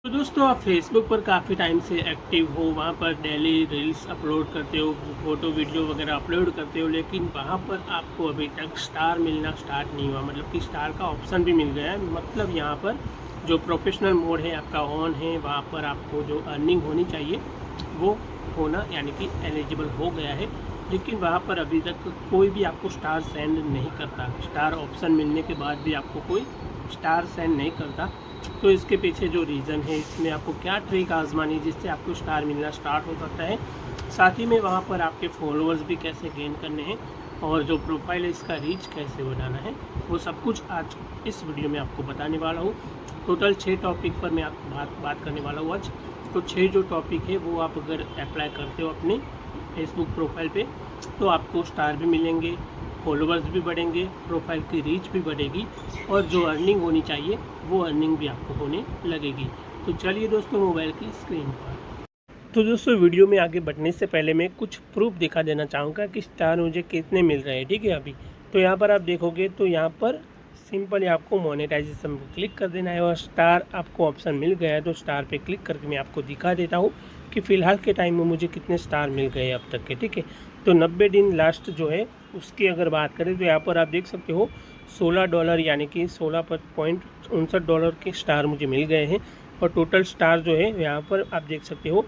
तो दोस्तों आप फेसबुक पर काफ़ी टाइम से एक्टिव हो, वहाँ पर डेली रील्स अपलोड करते हो, फ़ोटो वीडियो वगैरह अपलोड करते हो, लेकिन वहाँ पर आपको अभी तक स्टार मिलना स्टार्ट नहीं हुआ। मतलब कि स्टार का ऑप्शन भी मिल गया है। मतलब यहाँ पर जो प्रोफेशनल मोड है आपका ऑन है, वहाँ पर आपको जो अर्निंग होनी चाहिए वो होना यानी कि एलिजिबल हो गया है। लेकिन वहाँ पर अभी तक कोई भी आपको स्टार सेंड नहीं करता। स्टार ऑप्शन मिलने के बाद भी आपको कोई स्टार सेंड नहीं करता। तो इसके पीछे जो रीज़न है, इसमें आपको क्या ट्रिक आजमानी जिससे आपको स्टार मिलना स्टार्ट हो सकता है, साथ ही में वहाँ पर आपके फॉलोअर्स भी कैसे गेन करने हैं और जो प्रोफाइल है इसका रीच कैसे बनाना है, वो सब कुछ आज इस वीडियो में आपको बताने वाला हूँ। टोटल 6 टॉपिक पर मैं आपको बात करने वाला हूँ आज। तो 6 जो टॉपिक है वो आप अगर अप्लाई करते हो अपने फेसबुक प्रोफाइल पे तो आपको स्टार भी मिलेंगे, फॉलोअर्स भी बढ़ेंगे, प्रोफाइल की रीच भी बढ़ेगी और जो अर्निंग होनी चाहिए वो अर्निंग भी आपको होने लगेगी। तो चलिए दोस्तों मोबाइल की स्क्रीन पर। तो दोस्तों वीडियो में आगे बढ़ने से पहले मैं कुछ प्रूफ दिखा देना चाहूँगा कि स्टार मुझे कितने मिल रहे हैं, ठीक है। अभी तो यहाँ पर आप देखोगे तो यहाँ पर सिंपल आपको मोनेटाइजेशन पर क्लिक कर देना है और स्टार आपको ऑप्शन मिल गया है। तो स्टार पे क्लिक करके मैं आपको दिखा देता हूँ कि फ़िलहाल के टाइम में मुझे कितने स्टार मिल गए अब तक के, ठीक है। तो 90 दिन लास्ट जो है उसकी अगर बात करें तो यहाँ पर आप देख सकते हो $16 यानी कि $16.59 के स्टार मुझे मिल गए हैं। और टोटल स्टार जो है यहाँ पर आप देख सकते हो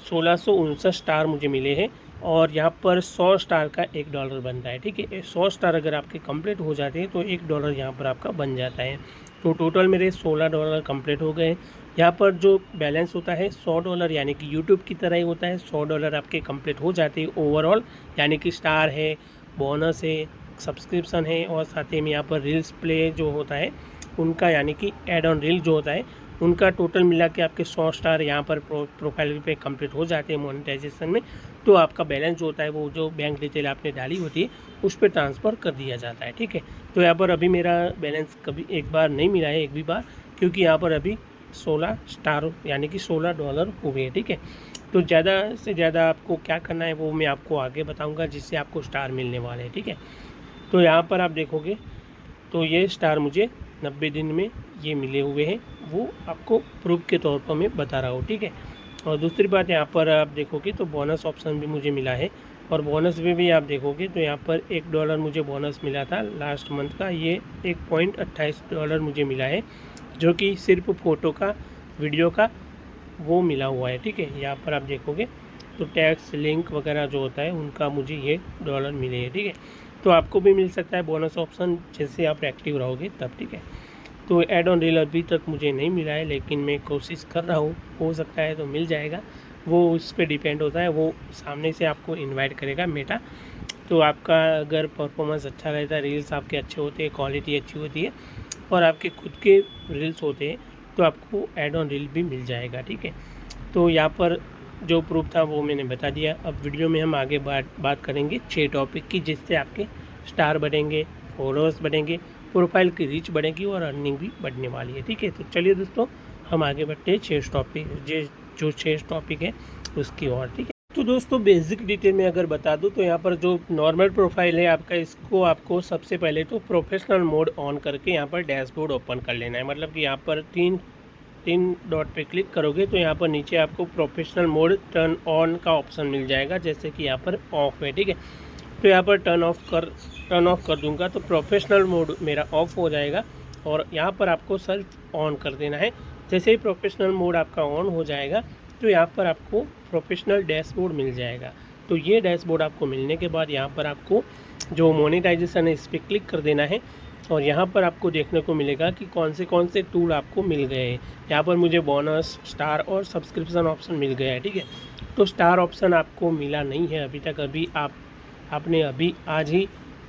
1659 स्टार मुझे मिले हैं। और यहाँ पर 100 स्टार का $1 बनता है, ठीक है। 100 स्टार अगर आपके कंप्लीट हो जाते हैं तो $1 यहाँ पर आपका बन जाता है। तो टोटल मेरे $16 कंप्लीट हो गए। यहाँ पर जो बैलेंस होता है $100 यानी कि यूट्यूब की तरह ही होता है। $100 आपके कंप्लीट हो जाते हैं ओवरऑल, यानी कि स्टार है, बोनस है, सब्सक्रिप्शन है और साथ ही में यहाँ पर रील्स प्ले जो होता है उनका, यानी कि एड ऑन रील जो होता है उनका टोटल मिला के आपके 100 स्टार यहाँ पर प्रोफाइल पे कंप्लीट हो जाते हैं मोनेटाइजेशन में। तो आपका बैलेंस जो होता है वो जो बैंक डिटेल आपने डाली होती है उस पर ट्रांसफ़र कर दिया जाता है, ठीक है। तो यहाँ पर अभी मेरा बैलेंस कभी एक बार नहीं मिला है, एक भी बार, क्योंकि यहाँ पर अभी 16 स्टार यानी कि $16 हुए हैं, ठीक है। तो ज़्यादा से ज़्यादा आपको क्या करना है वो मैं आपको आगे बताऊँगा जिससे आपको स्टार मिलने वाले हैं, ठीक है। तो यहाँ पर आप देखोगे तो ये स्टार मुझे 90 दिन में ये मिले हुए हैं, वो आपको प्रूफ के तौर पर मैं बता रहा हूँ, ठीक है। और दूसरी बात यहाँ पर आप देखोगे तो बोनस ऑप्शन भी मुझे मिला है। और बोनस में भी आप देखोगे तो यहाँ पर $1 मुझे बोनस मिला था लास्ट मंथ का, ये $1.28 मुझे मिला है, जो कि सिर्फ फ़ोटो का, वीडियो का वो मिला हुआ है, ठीक है। यहाँ पर आप देखोगे तो टैक्स लिंक वगैरह जो होता है उनका मुझे ये डॉलर मिले हैं, ठीक है। तो आपको भी मिल सकता है बोनस ऑप्शन जैसे आप एक्टिव रहोगे तब, ठीक है। तो ऐड ऑन रील अभी तक मुझे नहीं मिला है, लेकिन मैं कोशिश कर रहा हूँ, हो सकता है तो मिल जाएगा। वो उस पर डिपेंड होता है, वो सामने से आपको इनवाइट करेगा मेटा। तो आपका अगर परफॉर्मेंस अच्छा रहता है, रील्स आपके अच्छे होते हैं, क्वालिटी अच्छी होती है और आपके खुद के रील्स होते हैं तो आपको ऐड ऑन रील भी मिल जाएगा, ठीक है। तो यहाँ पर जो प्रूफ था वो मैंने बता दिया। अब वीडियो में हम आगे बात करेंगे 6 टॉपिक की जिससे आपके स्टार बढ़ेंगे, फॉलोअर्स बढ़ेंगे, प्रोफाइल की रीच बढ़ेगी और अर्निंग भी बढ़ने वाली है, ठीक है। तो चलिए दोस्तों हम आगे बढ़ते हैं 6 टॉपिक जो 6 टॉपिक है उसकी ओर, ठीक है। तो दोस्तों बेसिक डिटेल में अगर बता दूं तो यहाँ पर जो नॉर्मल प्रोफाइल है आपका, इसको आपको सबसे पहले तो प्रोफेशनल मोड ऑन करके यहाँ पर डैशबोर्ड ओपन कर लेना है। मतलब कि यहाँ पर तीन डॉट पे क्लिक करोगे तो यहाँ पर नीचे आपको प्रोफेशनल मोड टर्न ऑन का ऑप्शन मिल जाएगा, जैसे कि यहाँ पर ऑफ है, ठीक है। तो यहाँ पर टर्न ऑफ कर दूंगा तो प्रोफेशनल मोड मेरा ऑफ हो जाएगा और यहाँ पर आपको सिर्फ ऑन कर देना है। जैसे ही प्रोफेशनल मोड आपका ऑन हो जाएगा तो यहाँ पर आपको प्रोफेशनल डैशबोर्ड मिल जाएगा। तो ये डैशबोर्ड आपको मिलने के बाद यहाँ पर आपको जो मोनेटाइजेशन है इस पर क्लिक कर देना है और यहाँ पर आपको देखने को मिलेगा कि कौन से टूल आपको मिल गए हैं। यहाँ पर मुझे बोनस, स्टार और सब्सक्रिप्शन ऑप्शन मिल गया है, ठीक है। तो स्टार ऑप्शन आपको मिला नहीं है अभी तक, अभी आपने अभी आज ही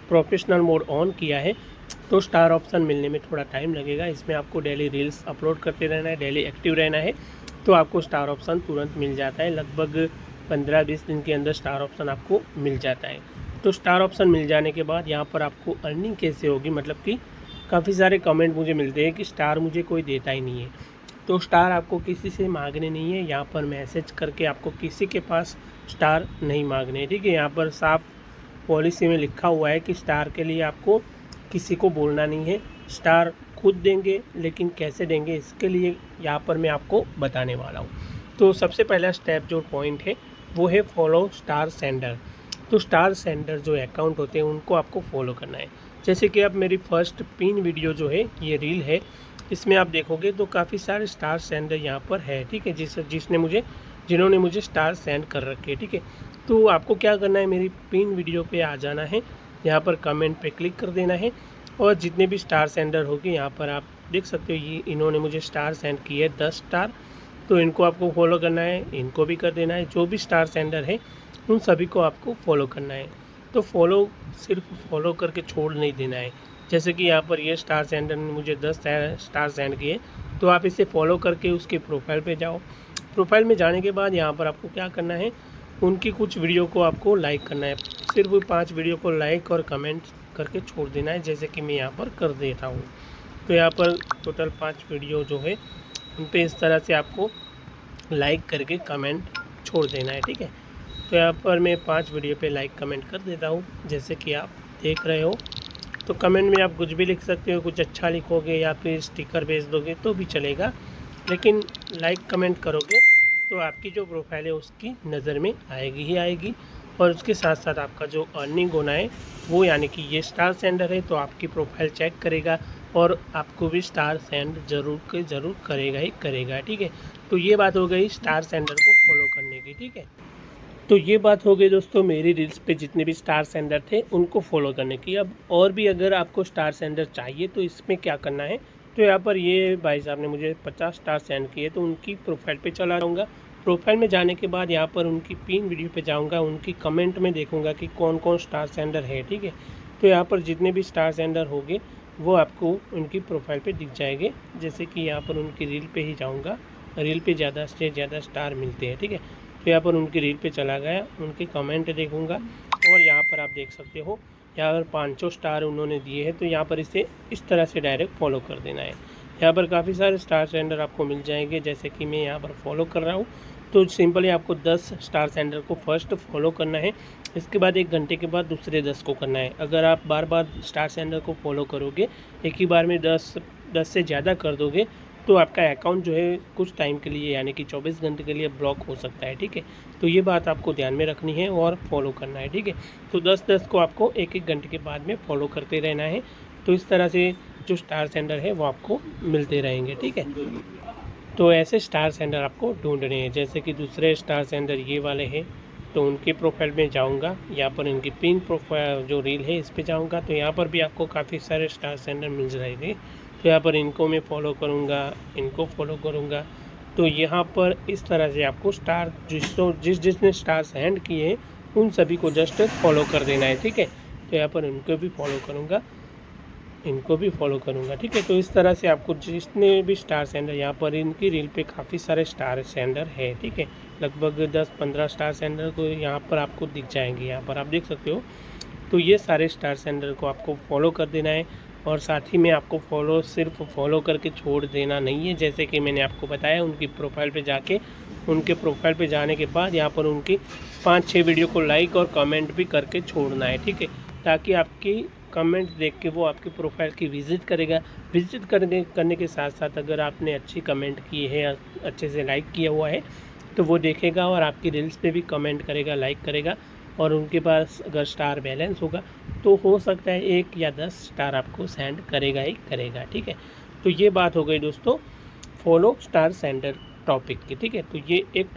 प्रोफेशनल मोड ऑन किया है, तो स्टार ऑप्शन मिलने में थोड़ा टाइम लगेगा। इसमें आपको डेली रील्स अपलोड करते रहना है, डेली एक्टिव रहना है, तो आपको स्टार ऑप्शन तुरंत मिल जाता है। लगभग 15-20 दिन के अंदर स्टार ऑप्शन आपको मिल जाता है। तो स्टार ऑप्शन मिल जाने के बाद यहाँ पर आपको अर्निंग कैसे होगी, मतलब कि काफ़ी सारे कमेंट मुझे मिलते हैं कि स्टार मुझे कोई देता ही नहीं है। तो स्टार आपको किसी से मांगने नहीं है, यहाँ पर मैसेज करके आपको किसी के पास स्टार नहीं मांगने, ठीक है। यहाँ पर साफ पॉलिसी में लिखा हुआ है कि स्टार के लिए आपको किसी को बोलना नहीं है, स्टार खुद देंगे, लेकिन कैसे देंगे इसके लिए यहाँ पर मैं आपको बताने वाला हूँ। तो सबसे पहला स्टेप जो पॉइंट है वो है फॉलो स्टार सेंडर। तो स्टार सेंडर जो अकाउंट होते हैं उनको आपको फॉलो करना है। जैसे कि अब मेरी फर्स्ट पिन वीडियो जो है ये रील है, इसमें आप देखोगे तो काफ़ी सारे स्टार सेंडर यहाँ पर है, ठीक है, जिन्होंने मुझे स्टार सेंड कर रखे, ठीक है। तो आपको क्या करना है, मेरी पिन वीडियो पे आ जाना है, यहाँ पर कमेंट पे क्लिक कर देना है और जितने भी स्टार सेंडर होंगे यहाँ पर आप देख सकते हो, ये इन्होंने मुझे स्टार सेंड किए 10 स्टार, तो इनको आपको फॉलो करना है, इनको भी कर देना है। जो भी स्टार सेंडर है उन सभी को आपको फॉलो करना है। तो फॉलो सिर्फ फॉलो करके छोड़ नहीं देना है। जैसे कि यहाँ पर ये स्टार सेंडर ने मुझे 10 स्टार सेंड किए, तो आप इसे फॉलो करके उसके प्रोफाइल पे जाओ। प्रोफाइल में जाने के बाद यहाँ पर आपको क्या करना है, उनकी कुछ वीडियो को आपको लाइक करना है। सिर्फ 5 वीडियो को लाइक और कमेंट करके छोड़ देना है, जैसे कि मैं यहाँ पर कर देता हूँ। तो यहाँ पर टोटल 5 वीडियो जो है उन पर इस तरह से आपको लाइक करके कमेंट छोड़ देना है, ठीक है। तो यहाँ पर मैं 5 वीडियो पे लाइक कमेंट कर देता हूँ, जैसे कि आप देख रहे हो। तो कमेंट में आप कुछ भी लिख सकते हो, कुछ अच्छा लिखोगे या फिर स्टिकर भेज दोगे तो भी चलेगा, लेकिन लाइक कमेंट करोगे तो आपकी जो प्रोफाइल है उसकी नज़र में आएगी ही आएगी। और उसके साथ साथ आपका जो अर्निंग होना है वो, यानी कि ये स्टार सेंडर है तो आपकी प्रोफाइल चेक करेगा और आपको भी स्टार सेंड ज़रूर करेगा ही करेगा, ठीक है। तो ये बात हो गई स्टार सेंडर को फॉलो करने की, ठीक है। तो ये बात हो गई दोस्तों मेरी रील्स पे जितने भी स्टार सेंडर थे उनको फॉलो करने की। अब और भी अगर आपको स्टार सेंडर चाहिए तो इसमें क्या करना है, तो यहाँ पर ये भाई साहब ने मुझे 50 स्टार सेंड किए, तो उनकी प्रोफाइल पे चला जाऊँगा। प्रोफाइल में जाने के बाद यहाँ पर उनकी पिन वीडियो पे जाऊँगा, उनकी कमेंट में देखूँगा कि कौन कौन स्टार सेंडर है, ठीक है। तो यहाँ पर जितने भी स्टार सेंडर होंगे वो आपको उनकी प्रोफाइल पे दिख जाएंगे। जैसे कि यहाँ पर उनकी रील पे ही जाऊँगा, रील पे ज़्यादा से ज़्यादा स्टार मिलते हैं, ठीक है। तो यहाँ पर उनकी रील पे चला गया, उनके कमेंट देखूँगा और यहाँ पर आप देख सकते हो यहाँ पर 500 स्टार उन्होंने दिए हैं। तो यहाँ पर इसे इस तरह से डायरेक्ट फॉलो कर देना है। यहाँ पर काफ़ी सारे स्टार सेंडर आपको मिल जाएंगे, जैसे कि मैं यहाँ पर फॉलो कर रहा हूँ। तो सिंपली आपको 10 स्टार सेंडर को फर्स्ट फॉलो करना है, इसके बाद 1 घंटे के बाद दूसरे 10 को करना है। अगर आप बार बार स्टार सेंडर को फॉलो करोगे, एक ही बार में 10 से ज़्यादा कर दोगे, तो आपका अकाउंट जो है कुछ टाइम के लिए, यानी कि 24 घंटे के लिए ब्लॉक हो सकता है, ठीक है। तो ये बात आपको ध्यान में रखनी है और फॉलो करना है, ठीक है। तो 10 को आपको 1 घंटे के बाद में फॉलो करते रहना है। तो इस तरह से जो स्टार सेंडर है वो आपको मिलते रहेंगे, ठीक है। तो ऐसे स्टार सेंडर आपको ढूंढने हैं, जैसे कि दूसरे स्टार सेंडर ये वाले हैं, तो उनके प्रोफाइल में जाऊंगा, यहाँ पर इनकी पिन प्रोफाइल जो रील है इस पर जाऊंगा, तो यहाँ पर भी आपको काफ़ी सारे स्टार सेंडर मिल जाएंगे। तो यहाँ पर इनको मैं फॉलो करूँगा, इनको फॉलो करूँगा। तो यहाँ पर इस तरह से आपको स्टार जिसने स्टार सेंड किए उन सभी को जस्ट फॉलो कर देना है, ठीक है। तो यहाँ पर इनको भी फॉलो करूँगा, इनको भी फॉलो करूँगा, ठीक है। तो इस तरह से आपको जितने भी स्टार सेंडर, यहाँ पर इनकी रील पे काफ़ी सारे स्टार सेंडर है, ठीक है। लगभग 10-15 स्टार सेंडर को यहाँ पर आपको दिख जाएंगे, यहाँ पर आप देख सकते हो। तो ये सारे स्टार सेंडर को आपको फॉलो कर देना है और साथ ही में आपको सिर्फ फॉलो करके छोड़ देना नहीं है। जैसे कि मैंने आपको बताया, उनकी प्रोफाइल पे जाके, उनके प्रोफाइल पे जाने के बाद यहाँ पर उनकी 5-6 वीडियो को लाइक और कमेंट भी करके छोड़ना है, ठीक है। ताकि आपकी कमेंट देख के वो आपकी प्रोफाइल की विज़िट करेगा। विज़िट करने के साथ साथ अगर आपने अच्छी कमेंट की है, अच्छे से लाइक किया हुआ है, तो वो देखेगा और आपकी रील्स पे भी कमेंट करेगा, लाइक करेगा। और उनके पास अगर स्टार बैलेंस होगा तो हो सकता है 1 या 10 स्टार आपको सेंड करेगा ही करेगा, ठीक है। तो ये बात हो गई दोस्तों फॉलो स्टार सेंडर टॉपिक की, ठीक है। तो ये एक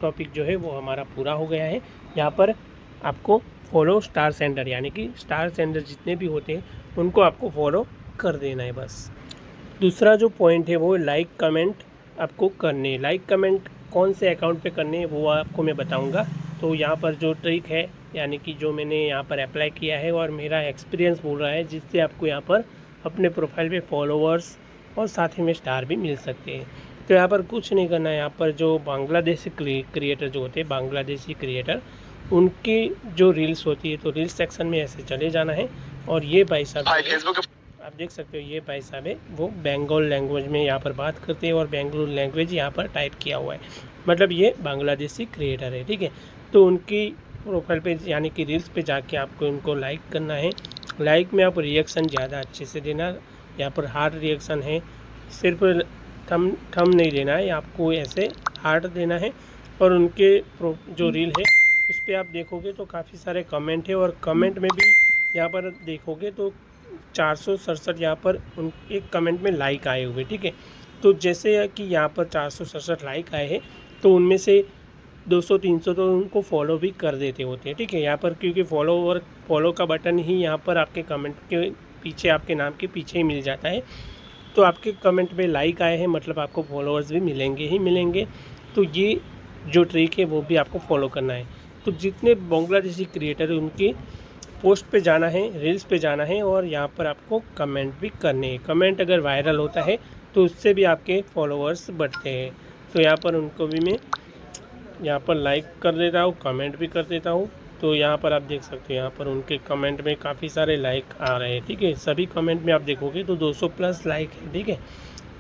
टॉपिक जो है वो हमारा पूरा हो गया है। यहाँ पर आपको फॉलो स्टार सेंडर, यानी कि स्टार सेंडर जितने भी होते हैं उनको आपको फॉलो कर देना है बस। दूसरा जो पॉइंट है वो लाइक कमेंट आपको करने। लाइक कमेंट कौन से अकाउंट पे करने वो आपको मैं बताऊंगा। तो यहाँ पर जो ट्रिक है, यानी कि जो मैंने यहाँ पर अप्लाई किया है और मेरा एक्सपीरियंस बोल रहा है, जिससे आपको यहाँ पर अपने प्रोफाइल पे फॉलोवर्स और साथ ही में स्टार भी मिल सकते हैं। तो यहाँ पर कुछ नहीं करना है। यहाँ पर जो बांग्लादेशी क्रिएटर जो होते हैं, बांग्लादेशी क्रिएटर, उनकी जो रील्स होती है, तो रील्स सेक्शन में ऐसे चले जाना है। और ये भाई साहब आप देख सकते हो, ये भाई साहब है वो बंगाल लैंग्वेज में यहाँ पर बात करते हैं और बेंगलुरु लैंग्वेज यहाँ पर टाइप किया हुआ है, मतलब ये बांग्लादेशी क्रिएटर है, ठीक है। तो उनकी प्रोफाइल पे यानी कि रील्स पे जाके आपको उनको लाइक करना है। लाइक में आप रिएक्शन ज़्यादा अच्छे से देना, यहाँ पर हार्ट रिएक्शन है, सिर्फ थम नहीं देना है, आपको ऐसे हार्ट देना है। और उनके जो रील है उस पर आप देखोगे तो काफ़ी सारे कमेंट है, और कमेंट में भी यहाँ पर देखोगे तो 467 यहाँ पर उन एक कमेंट में लाइक आए हुए, ठीक है। तो जैसे कि यहाँ पर 467 लाइक आए हैं, तो उनमें से 200-300 तो उनको फॉलो भी कर देते होते हैं, ठीक है। यहाँ पर क्योंकि फॉलो का बटन ही यहाँ पर आपके कमेंट के पीछे, आपके नाम के पीछे ही मिल जाता है। तो आपके कमेंट में लाइक आए हैं मतलब आपको फॉलोअर्स भी मिलेंगे ही मिलेंगे। तो ये जो ट्रिक है वो भी आपको फॉलो करना है। तो जितने बांग्लादेशी क्रिएटर है उनकी पोस्ट पे जाना है, रील्स पे जाना है, और यहाँ पर आपको कमेंट भी करने हैं। कमेंट अगर वायरल होता है तो उससे भी आपके फॉलोअर्स बढ़ते हैं। तो यहाँ पर उनको भी मैं यहाँ पर लाइक कर देता हूँ, कमेंट भी कर देता हूँ। तो यहाँ पर आप देख सकते हो, यहाँ पर उनके कमेंट में काफ़ी सारे लाइक आ रहे हैं, ठीक है। सभी कमेंट में आप देखोगे तो 200 प्लस लाइक है, ठीक है।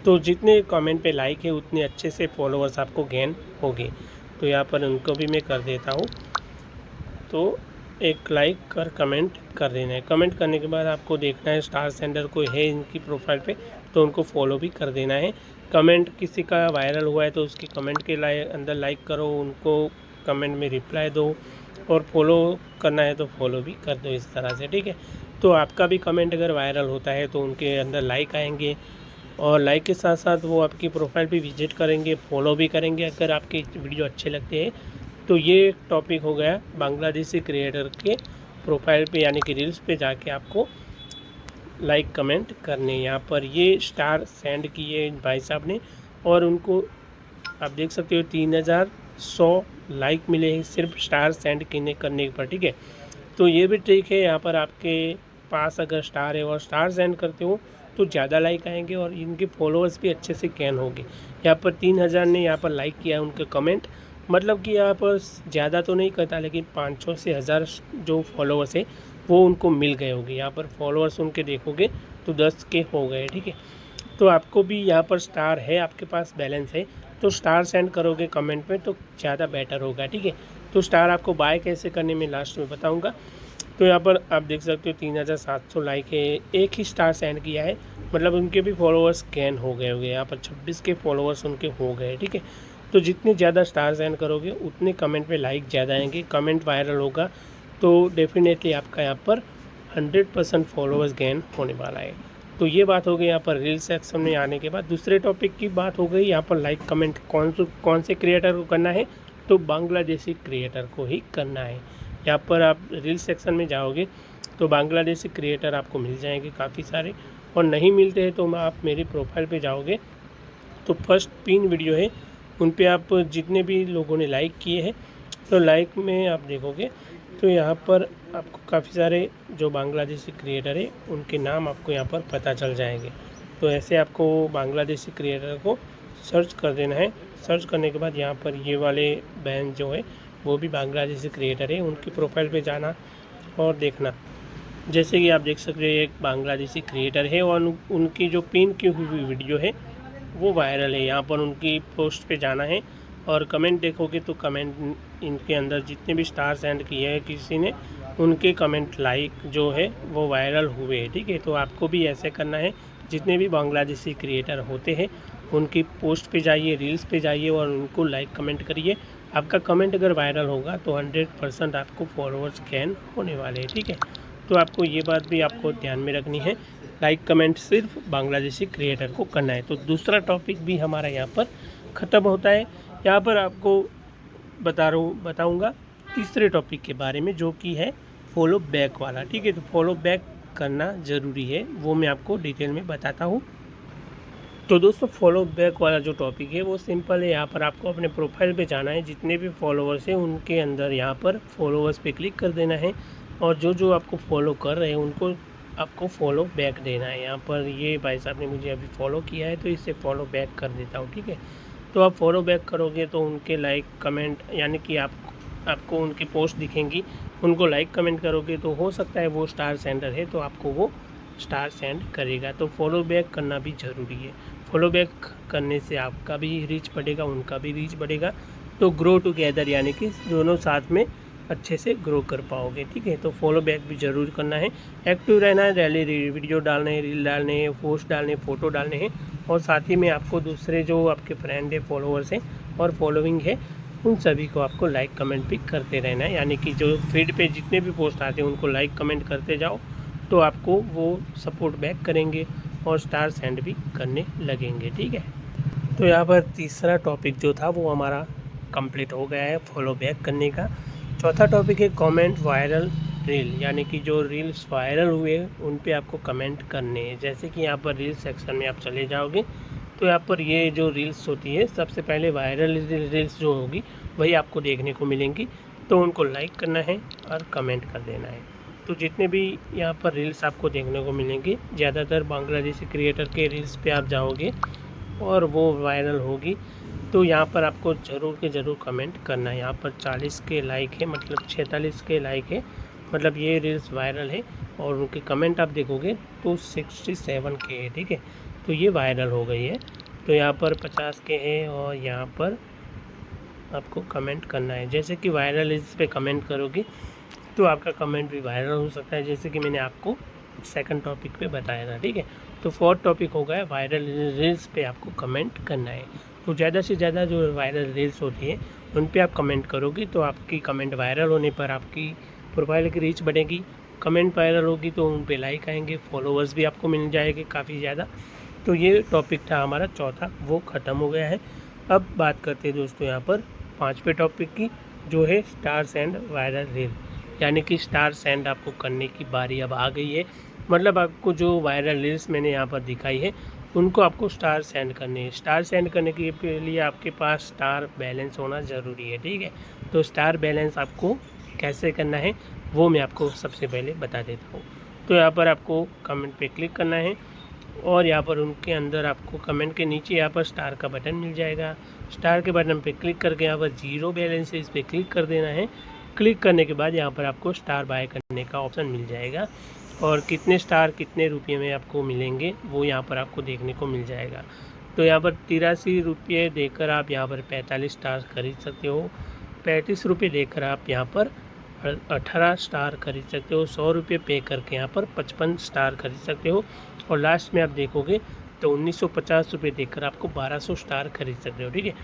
तो जितने कमेंट पे लाइक है उतने अच्छे से फॉलोअर्स आपको गेन होंगे। तो यहाँ पर उनको भी मैं कर देता हूँ। तो एक लाइक कर कमेंट कर देना है। कमेंट करने के बाद आपको देखना है स्टार सेंडर कोई है इनकी प्रोफाइल पे, तो उनको फॉलो भी कर देना है। कमेंट किसी का वायरल हुआ है तो उसके कमेंट के अंदर लाइक करो, उनको कमेंट में रिप्लाई दो, और फॉलो करना है तो फॉलो भी कर दो, इस तरह से, ठीक है। तो आपका भी कमेंट अगर वायरल होता है तो उनके अंदर लाइक आएंगे, और लाइक के साथ साथ वो आपकी प्रोफाइल पे विजिट करेंगे, फॉलो भी करेंगे अगर आपके वीडियो अच्छे लगते हैं। तो ये टॉपिक हो गया बांग्लादेशी क्रिएटर के प्रोफाइल पे यानी कि रील्स पे जाके आपको लाइक कमेंट करने। यहाँ पर ये स्टार सेंड किए भाई साहब ने, और उनको आप देख सकते हो 3100 लाइक मिले हैं सिर्फ स्टार सेंड करने पर, ठीक है। तो ये भी ट्रिक है, यहाँ पर आपके पास अगर स्टार है और स्टार सेंड करते हो तो ज़्यादा लाइक आएंगे और इनके फॉलोअर्स भी अच्छे से गेन होंगे। यहाँ पर 3000 ने यहाँ पर लाइक किया उनके कमेंट, मतलब कि यहाँ पर ज़्यादा तो नहीं करता, लेकिन 500 से 1000 जो फॉलोअर्स है वो उनको मिल गए होंगे। यहाँ पर फॉलोअर्स उनके देखोगे तो 10 के हो गए, ठीक है। तो आपको भी यहाँ पर स्टार है, आपके पास बैलेंस है तो स्टार सेंड करोगे कमेंट में तो ज़्यादा बेटर होगा, ठीक है। तो स्टार आपको बाय कैसे करने में लास्ट में बताऊँगा। तो यहाँ पर आप देख सकते हो 3700 लाइक है, एक ही स्टार सेंड किया है, मतलब उनके भी फॉलोअर्स गेन हो गए होंगे। यहाँ पर 26 के फॉलोअर्स उनके हो गए, ठीक है। तो जितने ज़्यादा स्टार सेंड करोगे उतने कमेंट में लाइक ज़्यादा आएंगे, कमेंट वायरल होगा, तो डेफिनेटली आपका यहाँ पर 100% फॉलोअर्स गेन होने वाला है। तो ये बात हो गई यहाँ पर रील सेक्शन में आने के बाद। दूसरे टॉपिक की बात हो गई यहाँ पर लाइक कमेंट कौन से क्रिएटर को करना है, तो बांग्लादेशी क्रिएटर को ही करना है। यहाँ पर आप रील सेक्शन में जाओगे तो बांग्लादेशी क्रिएटर आपको मिल जाएंगे काफ़ी सारे, और नहीं मिलते हैं तो आप मेरी प्रोफाइल पे जाओगे तो फर्स्ट 3 वीडियो है उन पे आप जितने भी लोगों ने लाइक किए हैं तो लाइक में आप देखोगे तो यहाँ पर आपको काफ़ी सारे जो बांग्लादेशी क्रिएटर है उनके नाम आपको यहाँ पर पता चल जाएंगे। तो ऐसे आपको बांग्लादेशी क्रिएटर को सर्च कर देना है। सर्च करने के बाद यहाँ पर ये वाले बहन जो है वो भी बांग्लादेशी क्रिएटर है, उनकी प्रोफाइल पे जाना और देखना। जैसे कि आप देख सकते हैं एक बांग्लादेशी क्रिएटर है और उनकी जो पिन की हुई वीडियो है वो वायरल है। यहाँ पर उनकी पोस्ट पे जाना है और कमेंट देखोगे तो कमेंट इनके अंदर जितने भी स्टार सेंड किए हैं किसी ने, उनके कमेंट लाइक जो है वो वायरल हुए, ठीक है। तो आपको भी ऐसे करना है, जितने भी बांग्लादेशी क्रिएटर होते हैं उनकी पोस्ट पे जाइए, रील्स पे जाइए और उनको लाइक कमेंट करिए। आपका कमेंट अगर वायरल होगा तो 100% आपको फॉलोअर्स गेन होने वाले हैं, ठीक है। तो आपको ये बात भी आपको ध्यान में रखनी है, लाइक कमेंट सिर्फ बांग्लादेशी क्रिएटर को करना है। तो दूसरा टॉपिक भी हमारा यहाँ पर ख़त्म होता है। यहाँ पर आपको बताऊँगा तीसरे टॉपिक के बारे में जो कि है फॉलो बैक वाला, ठीक है। तो फॉलो बैक करना ज़रूरी है, वो मैं आपको डिटेल में बताता हूँ। तो दोस्तों फॉलो बैक वाला जो टॉपिक है वो सिंपल है। यहाँ पर आपको अपने प्रोफाइल पे जाना है, जितने भी फॉलोअर्स हैं उनके अंदर यहाँ पर फॉलोअर्स पे क्लिक कर देना है, और जो आपको फॉलो कर रहे हैं उनको आपको फॉलो बैक देना है। यहाँ पर ये भाई साहब ने मुझे अभी फॉलो किया है तो इससे फॉलो बैक कर देता हूँ, ठीक है। तो आप फॉलो बैक करोगे तो उनके लाइक कमेंट यानी कि आपको उनकी पोस्ट दिखेंगी, उनको लाइक कमेंट करोगे तो हो सकता है वो स्टार सेंडर है तो आपको वो स्टार सेंड करेगा। तो फॉलो बैक करना भी ज़रूरी है। फॉलो बैक करने से आपका भी रीच बढ़ेगा, उनका भी रीच बढ़ेगा, तो ग्रो टुगेदर यानी कि दोनों साथ में अच्छे से ग्रो कर पाओगे। ठीक है, तो फॉलो बैक भी ज़रूर करना है, एक्टिव रहना है, डेली वीडियो डालने हैं, रील डालने हैं, पोस्ट डालने हैं, फ़ोटो डालने हैं। और साथ ही में आपको दूसरे जो आपके फ्रेंड है, फॉलोअर्स हैं और फॉलोइंग है, उन सभी को आपको लाइक कमेंट भी करते रहना है। यानी कि जो फीड पे जितने भी पोस्ट आते हैं उनको लाइक कमेंट करते जाओ, तो आपको वो सपोर्ट बैक करेंगे और स्टार सेंड भी करने लगेंगे। ठीक है, तो यहाँ पर तीसरा टॉपिक जो था वो हमारा कंप्लीट हो गया है फॉलो बैक करने का। चौथा टॉपिक है कमेंट वायरल रील, यानी कि जो रील्स वायरल हुए उन पे आपको कमेंट करने हैं। जैसे कि यहाँ पर रील सेक्शन में आप चले जाओगे तो यहाँ पर ये जो रील्स होती है, सबसे पहले वायरल रील्स जो होगी वही आपको देखने को मिलेंगी, तो उनको लाइक करना है और कमेंट कर देना है। तो जितने भी यहाँ पर रील्स आपको देखने को मिलेंगे, ज़्यादातर बांग्लादेशी क्रिएटर के रील्स पे आप जाओगे और वो वायरल होगी, तो यहाँ पर आपको ज़रूर के ज़रूर कमेंट करना है। यहाँ पर 40 के लाइक है, मतलब 46 के लाइक है, मतलब ये रील्स वायरल है। और उनके कमेंट आप देखोगे तो 67 के है। ठीक है, तो ये वायरल हो गई है। तो यहाँ पर 50 के है और यहाँ पर आपको कमेंट करना है। जैसे कि वायरल इस पे कमेंट करोगे तो आपका कमेंट भी वायरल हो सकता है, जैसे कि मैंने आपको सेकंड टॉपिक पे बताया था। ठीक है, तो फोर्थ टॉपिक हो गया वायरल रील्स पे आपको कमेंट करना है। तो ज़्यादा से ज़्यादा जो वायरल रील्स होती है उन पे आप कमेंट करोगे तो आपकी कमेंट वायरल होने पर आपकी प्रोफाइल की रीच बढ़ेगी। कमेंट वायरल होगी तो उन पे लाइक आएंगे, फॉलोअर्स भी आपको मिल जाएंगे काफ़ी ज़्यादा। तो ये टॉपिक था हमारा चौथा, वो ख़त्म हो गया है। अब बात करते हैं दोस्तों यहाँ पर पाँचवें टॉपिक की, जो है स्टार सेंड वायरल रील, यानी कि स्टार सेंड आपको करने की बारी अब आ गई है। मतलब आपको जो वायरल रील्स मैंने यहाँ पर दिखाई है उनको आपको स्टार सेंड करने हैं। स्टार सेंड करने के लिए आपके पास स्टार बैलेंस होना ज़रूरी है। ठीक है, तो स्टार बैलेंस आपको कैसे करना है वो मैं आपको सबसे पहले बता देता हूँ। तो यहाँ पर आपको कमेंट पे क्लिक करना है और यहाँ पर उनके अंदर आपको कमेंट के नीचे यहाँ पर स्टार का बटन मिल जाएगा। स्टार के बटन पे क्लिक करके यहाँ पर जीरो बैलेंस है इस पर क्लिक कर देना है। क्लिक करने के बाद यहाँ पर आपको स्टार बाय करने का ऑप्शन मिल जाएगा और कितने स्टार कितने रुपये में आपको मिलेंगे वो यहाँ पर आपको देखने को मिल जाएगा। तो यहाँ पर 83 रुपये देकर आप यहाँ पर 45 स्टार खरीद सकते हो। 35 रुपये देकर आप यहाँ पर 18 स्टार खरीद सकते हो। 100 रुपये पे करके यहाँ पर 55 स्टार खरीद सकते हो। और लास्ट में आप देखोगे तो 1950 रुपये देकर आपको 1200 स्टार खरीद सकते हो। ठीक है,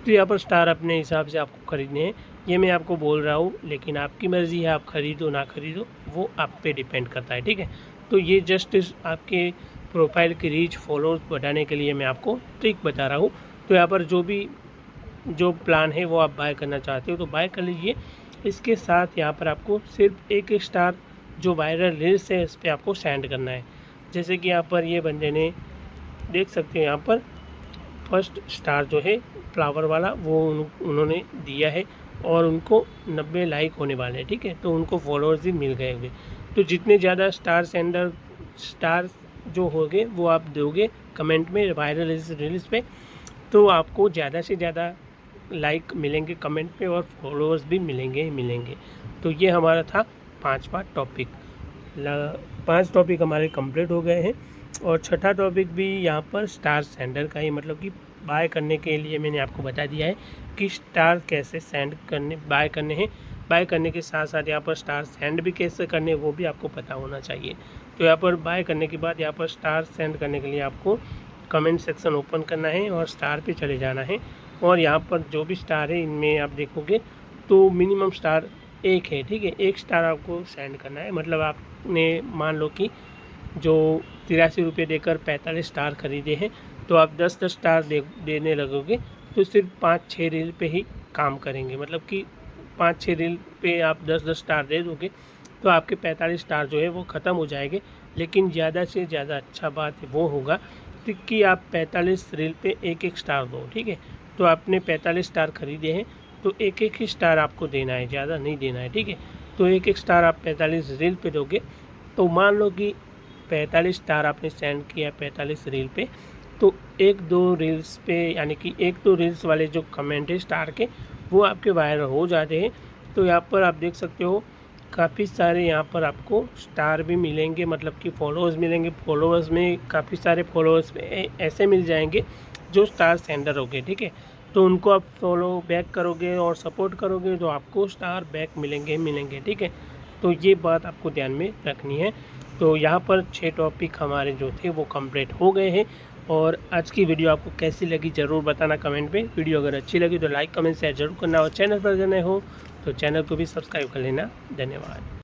तो यहाँ पर स्टार अपने हिसाब से आपको खरीदने हैं, ये मैं आपको बोल रहा हूँ, लेकिन आपकी मर्ज़ी है, आप खरीदो ना खरीदो वो आप पे डिपेंड करता है। ठीक है, तो ये जस्ट आपके प्रोफाइल की रीच फॉलोअर्स बढ़ाने के लिए मैं आपको ट्रिक बता रहा हूँ। तो यहाँ पर जो प्लान है वो आप बाय करना चाहते हो तो बाय कर लीजिए। इसके साथ यहाँ पर आपको सिर्फ एक स्टार जो वायरल रील्स है इस पर आपको सेंड करना है। जैसे कि यहाँ पर ये बंदे ने देख सकते हो, यहाँ पर फर्स्ट स्टार जो है फ्लावर वाला वो उन्होंने दिया है और उनको 90 लाइक होने वाले हैं। ठीक है, तो उनको फॉलोअर्स भी मिल गए हुए। तो जितने ज़्यादा स्टार जो होंगे वो आप दोगे कमेंट में वायरल रील्स पे, तो आपको ज़्यादा से ज़्यादा लाइक मिलेंगे कमेंट पे और फॉलोअर्स भी मिलेंगे। तो ये हमारा था पांचवा टॉपिक। 5 टॉपिक हमारे कंप्लीट हो गए हैं और छठा टॉपिक भी यहाँ पर स्टार सेंडर का ही, मतलब कि बाय करने के लिए मैंने आपको बता दिया है कि स्टार कैसे बाय करने हैं। बाय करने के साथ साथ यहाँ पर स्टार सेंड भी कैसे करने वो भी आपको पता होना चाहिए। तो यहाँ पर बाय करने के बाद यहाँ पर स्टार सेंड करने के लिए आपको कमेंट सेक्शन ओपन करना है और स्टार पे चले जाना है। और यहाँ पर जो भी स्टार है इनमें आप देखोगे तो मिनिमम स्टार 1 है। ठीक है, 1 स्टार आपको सेंड करना है। मतलब आपने मान लो कि जो 83 रुपये देकर 45 स्टार खरीदे हैं, तो आप 10-10 स्टार देने लगोगे तो सिर्फ 5-6 रील पे ही काम करेंगे। मतलब कि 5-6 रील पे आप 10-10 स्टार दे दोगे तो आपके 45 स्टार जो है वो ख़त्म हो जाएंगे। लेकिन ज़्यादा से ज़्यादा अच्छा बात वो होगा कि आप 45 रील पे 1-1 स्टार दो। ठीक है, तो आपने 45 स्टार खरीदे हैं तो 1-1 ही स्टार आपको देना है, ज़्यादा नहीं देना है। ठीक है, तो 1-1 स्टार आप 45 रील पे दोगे तो मान लो कि 45 स्टार आपने सेंड किया 45 रील पे, तो 1-2 रील्स पे, यानी कि 1-2 रील्स वाले जो कमेंट है स्टार के वो आपके वायरल हो जाते हैं। तो यहाँ पर आप देख सकते हो काफ़ी सारे यहाँ पर आपको स्टार भी मिलेंगे, मतलब कि फॉलोअर्स मिलेंगे। फॉलोअर्स में काफ़ी सारे फॉलोअर्स ऐसे मिल जाएंगे जो स्टार सेंडर हो गए। ठीक है, तो उनको आप फॉलो बैक करोगे और सपोर्ट करोगे तो आपको स्टार बैक मिलेंगे, ठीक है। तो ये बात आपको ध्यान में रखनी है। तो यहाँ पर 6 टॉपिक हमारे जो थे वो कंप्लीट हो गए हैं। और आज की वीडियो आपको कैसी लगी ज़रूर बताना कमेंट में। वीडियो अगर अच्छी लगी तो लाइक कमेंट शेयर जरूर करना, और चैनल पर अगर नए हो तो चैनल को भी सब्सक्राइब कर लेना। धन्यवाद।